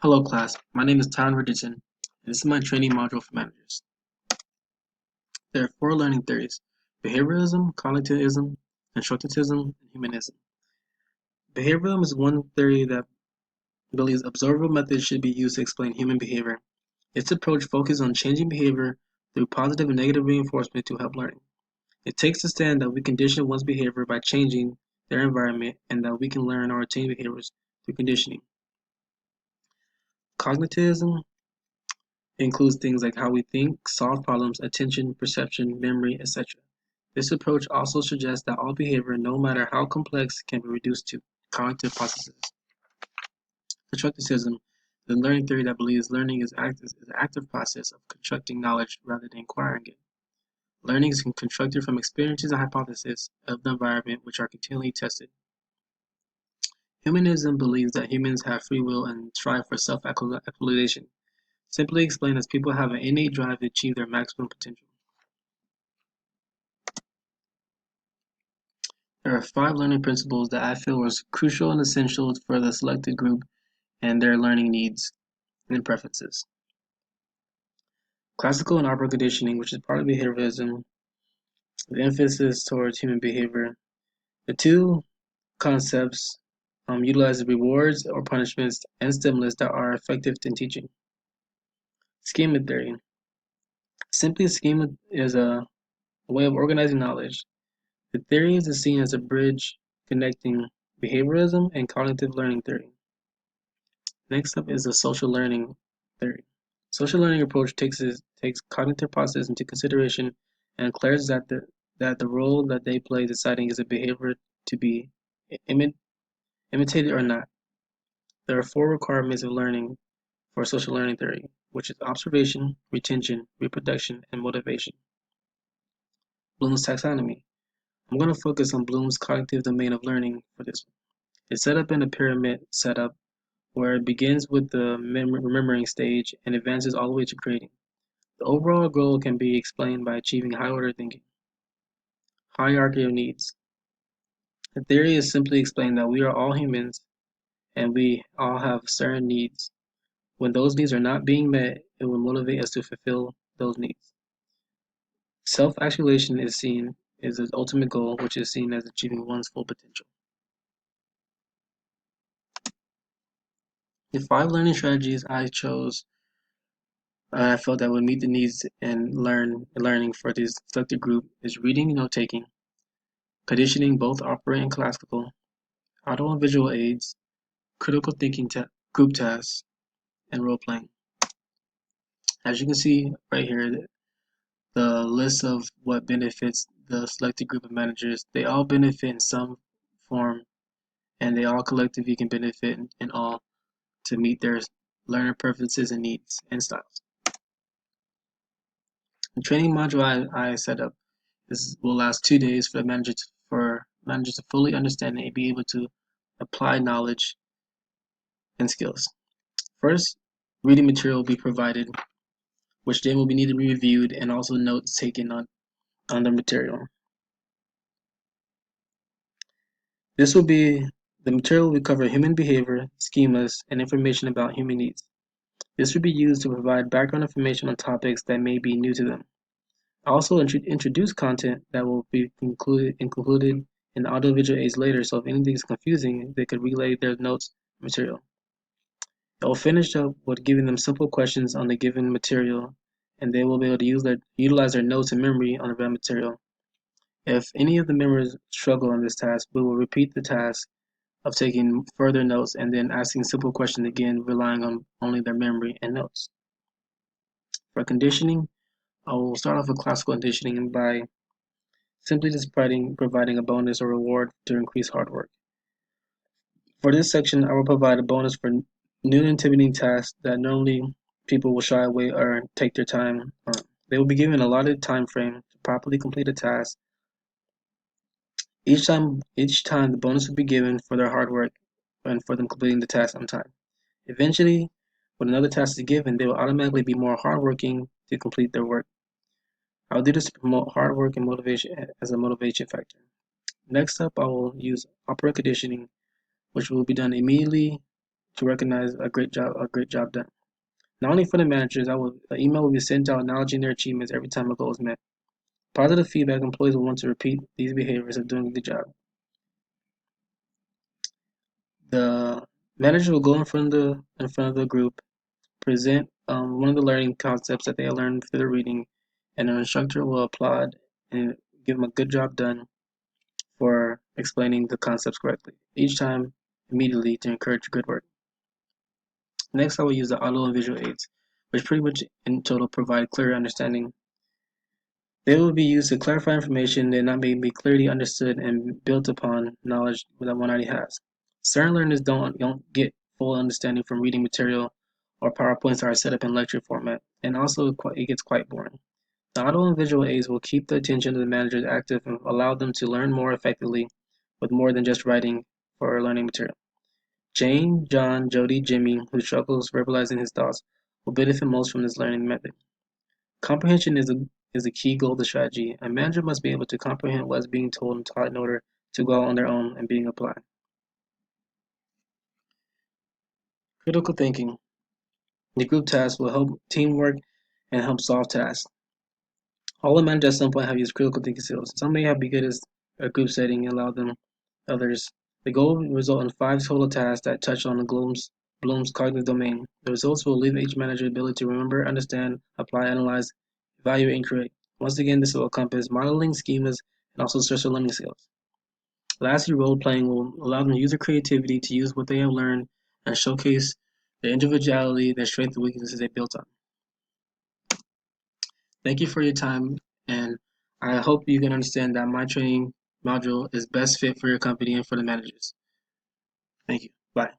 Hello class, my name is Tyron Richardson, and this is my training module for managers. There are four learning theories: behavioralism, cognitivism, constructivism, and humanism. Behavioralism is one theory that believes observable methods should be used to explain human behavior. Its approach focuses on changing behavior through positive and negative reinforcement to help learning. It takes the stand that we condition one's behavior by changing their environment and that we can learn or attain behaviors through conditioning. Cognitivism includes things like how we think, solve problems, attention, perception, memory, etc. This approach also suggests that all behavior, no matter how complex, can be reduced to cognitive processes. Constructivism is a learning theory that believes learning is an active process of constructing knowledge rather than acquiring it. Learning is constructed from experiences and hypotheses of the environment which are continually tested. Humanism believes that humans have free will and strive for self-actualization, simply explained as people have an innate drive to achieve their maximum potential. There are 5 learning principles that I feel was crucial and essential for the selected group and their learning needs and preferences. Classical and operant conditioning, which is part of behavioralism, the emphasis towards human behavior. The two concepts utilize rewards or punishments and stimulus that are effective in teaching. Schema theory. Simply, a schema is a way of organizing knowledge. The theory is seen as a bridge connecting behavioralism and cognitive learning theory. Next up is the social learning theory. Social learning approach takes cognitive process into consideration and declares that the role that they play deciding is a behavior to be imitated or not. There are 4 requirements of learning for social learning theory, which is observation, retention, reproduction, and motivation. Bloom's taxonomy. I'm going to focus on Bloom's cognitive domain of learning for this one. It's set up in a pyramid setup where it begins with the remembering stage and advances all the way to creating. The overall goal can be explained by achieving high-order thinking. Hierarchy of needs. The theory is simply explained that we are all humans and we all have certain needs. When those needs are not being met, it will motivate us to fulfill those needs. Self-actualization is seen as the ultimate goal, which is seen as achieving one's full potential. The 5 learning strategies I chose I felt that would meet the needs and learning for this selected group is reading and note-taking, conditioning both operant and classical, audio and visual aids, critical thinking group tasks, and role-playing. As you can see right here, the list of what benefits the selected group of managers, they all benefit in some form, and they all collectively can benefit in all to meet their learner preferences and needs and styles. The training module I set up will last 2 days for managers to fully understand and be able to apply knowledge and skills. First, reading material will be provided, which then will be needed to be reviewed, and also notes taken on the material. The material will cover human behavior, schemas, and information about human needs. This will be used to provide background information on topics that may be new to them. Also introduce content that will be included in the audiovisual aids later, so if anything is confusing, they could relay their notes material. It will finish up with giving them simple questions on the given material, and they will be able to utilize their notes and memory on the read material. If any of the members struggle on this task, we will repeat the task of taking further notes and then asking simple questions again, relying on only their memory and notes. For conditioning, I will start off with classical conditioning by simply just providing a bonus or reward to increase hard work. For this section, I will provide a bonus for new and intimidating tasks that normally people will shy away or take their time on. They will be given a allotted time frame to properly complete a task. Each time the bonus will be given for their hard work and for them completing the task on time. Eventually, when another task is given, they will automatically be more hardworking to complete their work. I will do this to promote hard work and motivation as a motivation factor. Next up, I will use operant conditioning, which will be done immediately to recognize a great job done. Not only for the managers, an email will be sent out acknowledging their achievements every time a goal is met. Positive feedback, employees will want to repeat these behaviors of doing a good job. The manager will go in front of the group, present one of the learning concepts that they have learned through the reading, and an instructor will applaud and give them a good job done for explaining the concepts correctly, each time immediately to encourage good work. Next, I will use the audio and visual aids, which pretty much in total provide clear understanding. They will be used to clarify information that not may be clearly understood and built upon knowledge that one already has. Certain learners don't get full understanding from reading material or PowerPoints that are set up in lecture format, and also it gets quite boring. The audio and visual aids will keep the attention of the managers active and allow them to learn more effectively with more than just writing for learning material. Jane, John, Jody, Jimmy, who struggles verbalizing his thoughts, will benefit most from this learning method. Comprehension is a key goal of the strategy. A manager must be able to comprehend what is being told and taught in order to go out on their own and being applied. Critical thinking. The group task will help teamwork and help solve tasks. All the managers at some point have used critical thinking skills. Some may have be good as a group setting and allow them others. The goal will result in 5 total tasks that touch on the Bloom's cognitive domain. The results will leave each manager the ability to remember, understand, apply, analyze, evaluate, and create. Once again, this will encompass modeling, schemas, and also social learning skills. Lastly, role playing will allow them to use their creativity to use what they have learned and showcase the individuality, their strengths and weaknesses they built on. Thank you for your time, and I hope you can understand that my training module is best fit for your company and for the managers. Thank you. Bye.